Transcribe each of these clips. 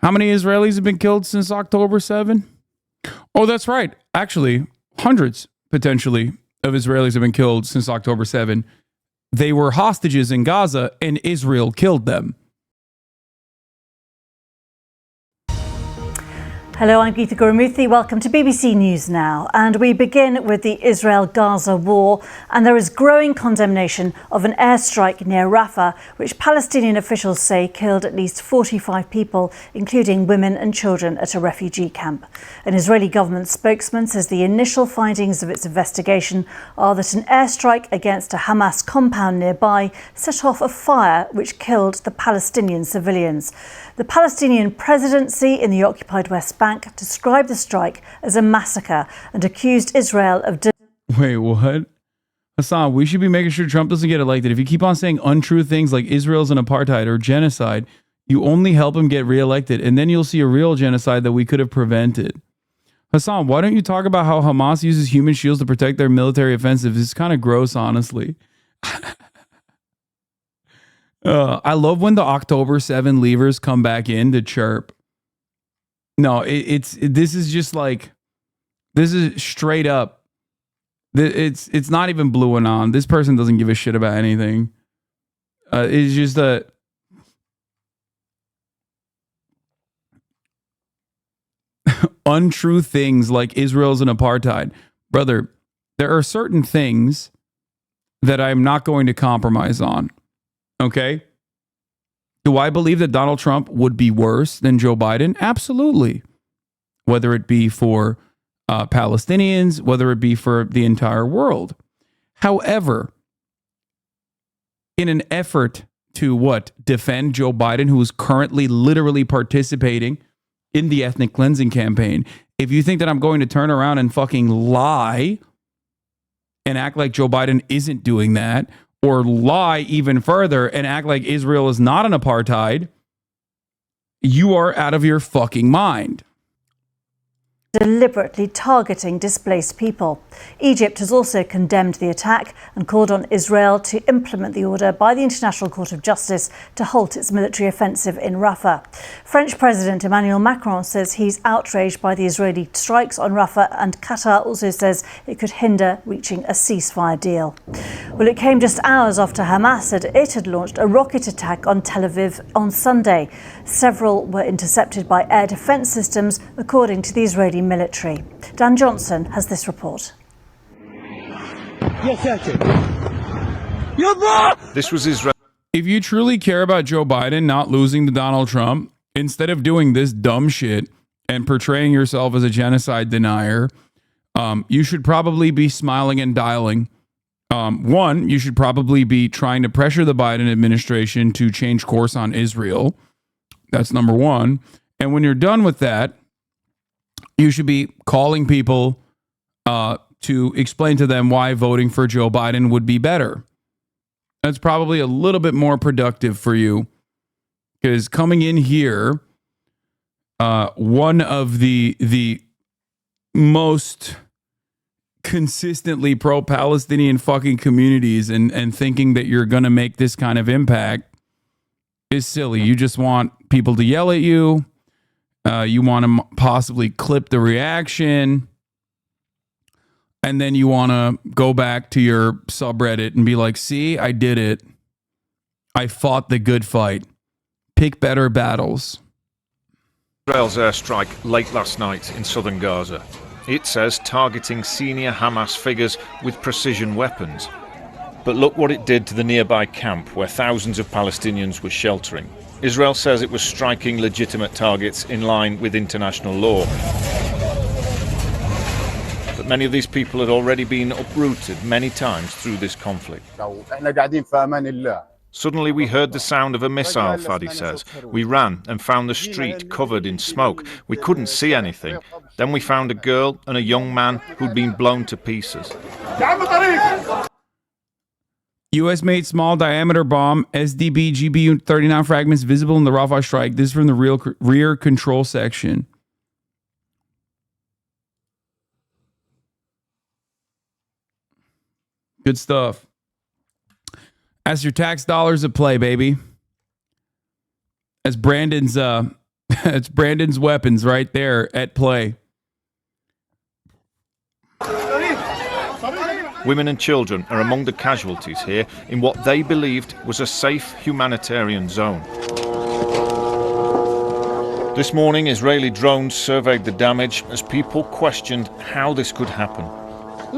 How many Israelis have been killed since October 7? Oh, that's right. Actually, hundreds, potentially, of Israelis have been killed since October 7. They were hostages in Gaza, and Israel killed them. Hello, I'm Geetha Gurumurthy. Welcome to BBC News Now. And we begin with the Israel-Gaza war. And there is growing condemnation of an airstrike near Rafah, which Palestinian officials say killed at least 45 people, including women and children at a refugee camp. An Israeli government spokesman says the initial findings of its investigation are that an airstrike against a Hamas compound nearby set off a fire which killed the Palestinian civilians. The Palestinian presidency in the occupied West Bank described the strike as a massacre and accused Israel of... Wait, what? Hasan, we should be making sure Trump doesn't get elected. If you keep on saying untrue things like Israel's an apartheid or genocide, you only help him get reelected, and then you'll see a real genocide that we could have prevented. Hasan, why don't you talk about how Hamas uses human shields to protect their military offensive? It's kind of gross, honestly. I love when the October 7 leavers come back in to chirp. No, this is just like, this is straight up. It's not even blue and on. This person doesn't give a shit about anything. It's just that untrue things like Israel's an apartheid. Brother, there are certain things that I'm not going to compromise on. Okay? Do I believe that Donald Trump would be worse than Joe Biden? Absolutely. Whether it be for Palestinians, whether it be for the entire world. However, in an effort to defend Joe Biden, who is currently literally participating in the ethnic cleansing campaign, if you think that I'm going to turn around and fucking lie and act like Joe Biden isn't doing that, or lie even further and act like Israel is not an apartheid, you are out of your fucking mind. Deliberately targeting displaced people. Egypt has also condemned the attack and called on Israel to implement the order by the International Court of Justice to halt its military offensive in Rafah. French President Emmanuel Macron says he's outraged by the Israeli strikes on Rafah, and Qatar also says it could hinder reaching a ceasefire deal. Well, it came just hours after Hamas said it had launched a rocket attack on Tel Aviv on Sunday. Several were intercepted by air defense systems, according to the Israeli military. Dan Johnson has this report. This was Israel. If you truly care about Joe Biden not losing to Donald Trump, instead of doing this dumb shit and portraying yourself as a genocide denier, you should probably be smiling and dialing. One, you should probably be trying to pressure the Biden administration to change course on Israel. That's number one. And when you're done with that, you should be calling people to explain to them why voting for Joe Biden would be better. That's probably a little bit more productive for you, because coming in here, one of the most consistently pro-Palestinian fucking communities and thinking that you're going to make this kind of impact is silly. You just want people to yell at you. You want to possibly clip the reaction. And then you want to go back to your subreddit and be like, see, I did it. I fought the good fight. Pick better battles. Israel's airstrike late last night in southern Gaza. It says targeting senior Hamas figures with precision weapons. But look what it did to the nearby camp where thousands of Palestinians were sheltering. Israel says it was striking legitimate targets in line with international law. But many of these people had already been uprooted many times through this conflict. Suddenly we heard the sound of a missile, Fadi says. We ran and found the street covered in smoke. We couldn't see anything. Then we found a girl and a young man who'd been blown to pieces. U.S.-made small-diameter bomb, SDB GBU 39 fragments visible in the Rafah strike. This is from the rear control section. Good stuff. As your tax dollars at play, baby. As Brandon's It's Brandon's weapons right there at play. Women and children are among the casualties here in what they believed was a safe humanitarian zone. This morning, Israeli drones surveyed the damage as people questioned how this could happen. We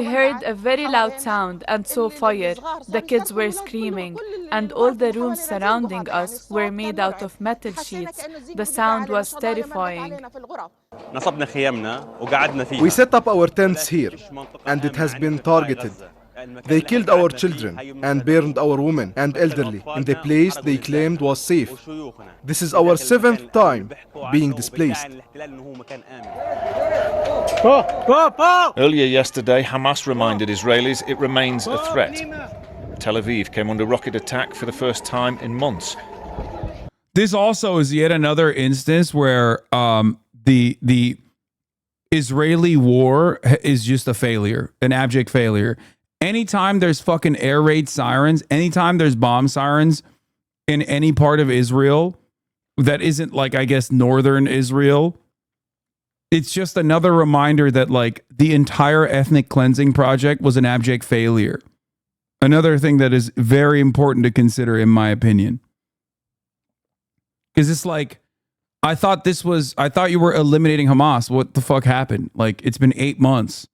heard a very loud sound and saw fire. The kids were screaming, and all the rooms surrounding us were made out of metal sheets. The sound was terrifying. We set up our tents here, and it has been targeted. They killed our children and burned our women and elderly in the place they claimed was safe. This is our 7th time being displaced. Earlier yesterday, Hamas reminded Israelis it remains a threat. Tel Aviv came under rocket attack for the first time in months. This also is yet another instance where the Israeli war is just a failure, an abject failure. Anytime there's fucking air raid sirens, anytime there's bomb sirens in any part of Israel that isn't like, I guess, northern Israel, it's just another reminder that like the entire ethnic cleansing project was an abject failure. Another thing that is very important to consider, in my opinion. Because it's like, I thought you were eliminating Hamas. What the fuck happened? Like, it's been 8 months.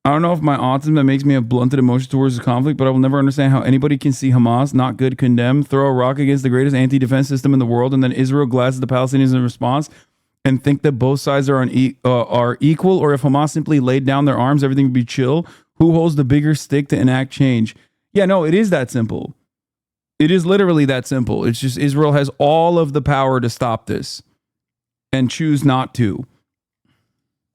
I don't know if my autism that makes me have blunted emotions towards the conflict, but I will never understand how anybody can see Hamas, not good, condemn, throw a rock against the greatest anti-defense system in the world, and then Israel glasses the Palestinians in response and think that both sides are equal, or if Hamas simply laid down their arms, everything would be chill. Who holds the bigger stick to enact change? Yeah, no, it is that simple. It is literally that simple. It's just Israel has all of the power to stop this and choose not to.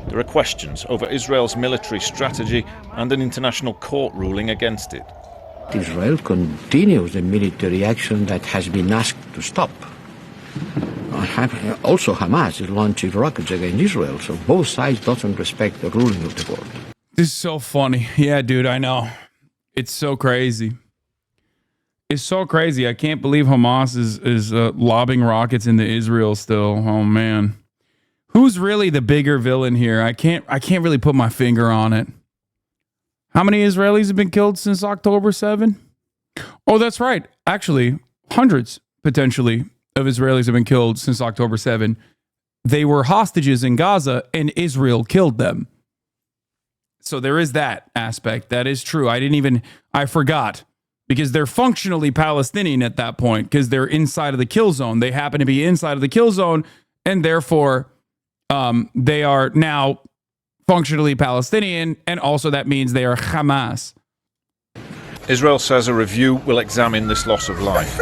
There are questions over Israel's military strategy and an international court ruling against it. Israel continues the military action that has been asked to stop. Also, Hamas is launching rockets against Israel, so both sides don't respect the ruling of the court. This is so funny. Yeah, dude, I know. It's so crazy. It's so crazy. I can't believe Hamas is lobbing rockets into Israel still. Oh, man. Who's really the bigger villain here? I can't really put my finger on it. How many Israelis have been killed since October 7? Oh, that's right. Actually, hundreds, potentially, of Israelis have been killed since October 7. They were hostages in Gaza, and Israel killed them. So there is that aspect. That is true. I forgot. Because they're functionally Palestinian at that point, because they're inside of the kill zone. They happen to be inside of the kill zone, and therefore they are now functionally Palestinian, and also that means they are Hamas. Israel says a review will examine this loss of life.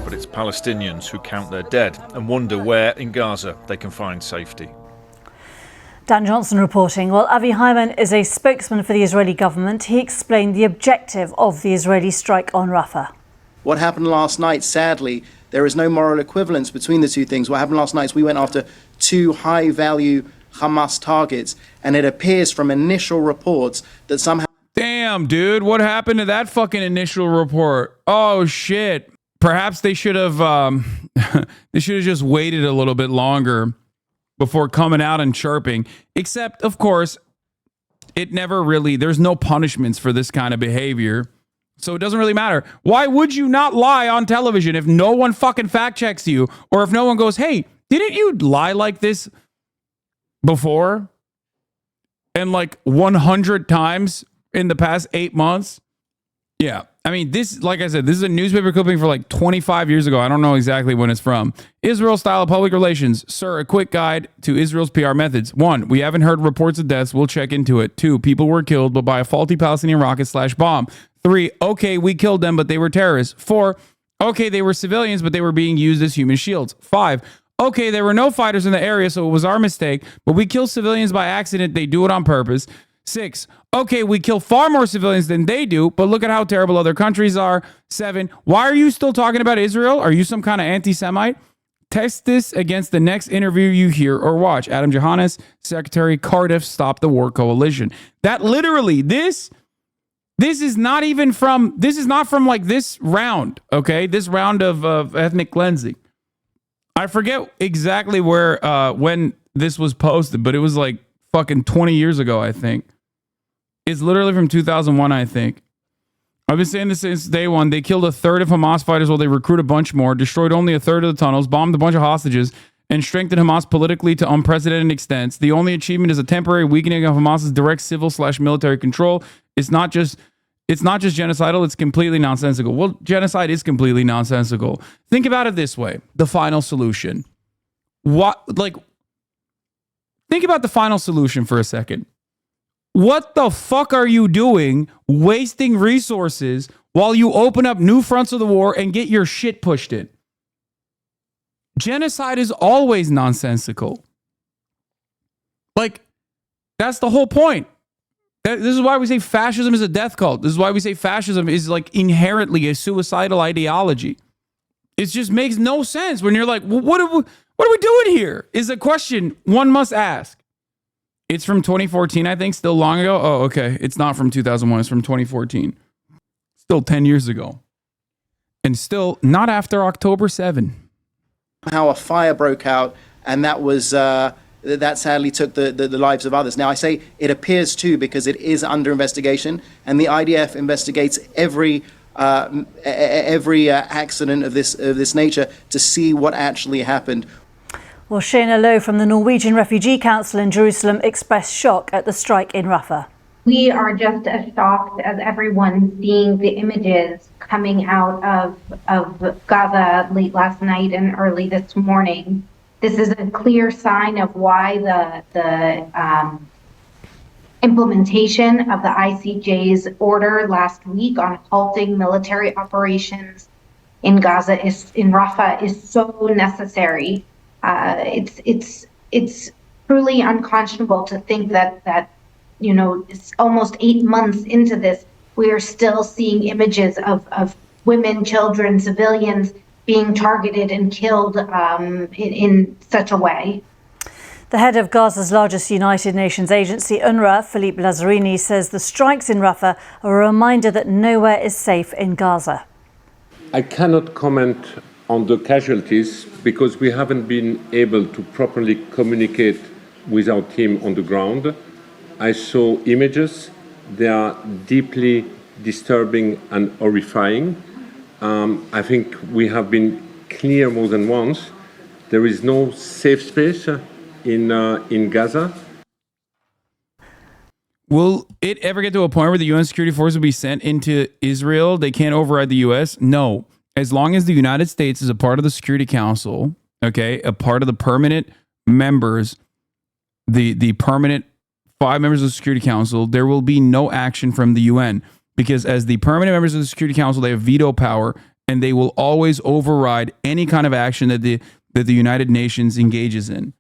But it's Palestinians who count their dead and wonder where in Gaza they can find safety. Dan Johnson reporting. Well, Avi Hyman is a spokesman for the Israeli government. He explained the objective of the Israeli strike on Rafah. What happened last night, sadly, there is no moral equivalence between the two things. What happened last night is we went after 2 high-value Hamas targets, and it appears from initial reports that somehow... Damn, dude, what happened to that fucking initial report? Oh, shit. Perhaps they should have just waited a little bit longer before coming out and chirping. Except, of course, it never really, there's no punishments for this kind of behavior. So it doesn't really matter. Why would you not lie on television if no one fucking fact checks you? Or if no one goes, hey, didn't you lie like this before? And like 100 times in the past 8 months? Yeah. I mean, this, like I said, this is a newspaper clipping for like 25 years ago. I don't know exactly when it's from. Israel style public relations. Sir, a quick guide to Israel's PR methods. 1, we haven't heard reports of deaths. We'll check into it. 2, people were killed, but by a faulty Palestinian rocket/bomb. 3, okay, we killed them, but they were terrorists. 4, okay, they were civilians, but they were being used as human shields. 5, okay, there were no fighters in the area, so it was our mistake, but we kill civilians by accident. They do it on purpose. 6, okay, we kill far more civilians than they do, but look at how terrible other countries are. 7, why are you still talking about Israel? Are you some kind of anti-Semite? Test this against the next interview you hear or watch. Adam Johannes, Secretary Cardiff, Stop the War Coalition. That literally, this This is not from like this round, okay? This round of ethnic cleansing. I forget exactly where, when this was posted, but it was like fucking 20 years ago, I think. It's literally from 2001, I think. I've been saying this since day one. They killed a third of Hamas fighters while they recruit a bunch more, destroyed only a third of the tunnels, bombed a bunch of hostages, and strengthened Hamas politically to unprecedented extents. The only achievement is a temporary weakening of Hamas's direct civil/military control. It's not just genocidal, it's completely nonsensical. Well, genocide is completely nonsensical. Think about it this way. The final solution. Think about the final solution for a second. What the fuck are you doing wasting resources while you open up new fronts of the war and get your shit pushed in? Genocide is always nonsensical. Like, that's the whole point. This is why we say fascism is a death cult. This is why we say fascism is like inherently a suicidal ideology. It just makes no sense when you're like, well, what are we doing here? Is a question one must ask. It's from 2014, I think, still long ago. Oh, okay. It's not from 2001. It's from 2014. Still 10 years ago. And still not after October 7. How a fire broke out, and that sadly took the lives of others. Now, I say it appears to because it is under investigation, and the IDF investigates every accident of this nature to see what actually happened. Well, Shayna Lowe from the Norwegian Refugee Council in Jerusalem expressed shock at the strike in Rafah. We are just as shocked as everyone seeing the images coming out of Gaza late last night and early this morning. This is a clear sign of why the implementation of the ICJ's order last week on halting military operations in Rafah is so necessary. It's truly unconscionable to think that it's almost 8 months into this, we are still seeing images of women, children, civilians being targeted and killed in such a way. The head of Gaza's largest United Nations agency, UNRWA, Philippe Lazzarini, says the strikes in Rafah are a reminder that nowhere is safe in Gaza. I cannot comment on the casualties because we haven't been able to properly communicate with our team on the ground. I saw images. They are deeply disturbing and horrifying. I think we have been clear more than once. There is no safe space in Gaza. Will it ever get to a point where the UN security force will be sent into Israel? They can't override the US? No. As long as the United States is a part of the Security Council, okay, a part of the permanent members, the permanent 5 members of the Security Council, there will be no action from the UN because as the permanent members of the Security Council, they have veto power and they will always override any kind of action that the United Nations engages in.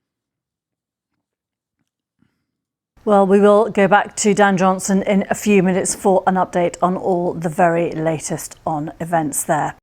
Well, we will go back to Dan Johnson in a few minutes for an update on all the very latest on events there.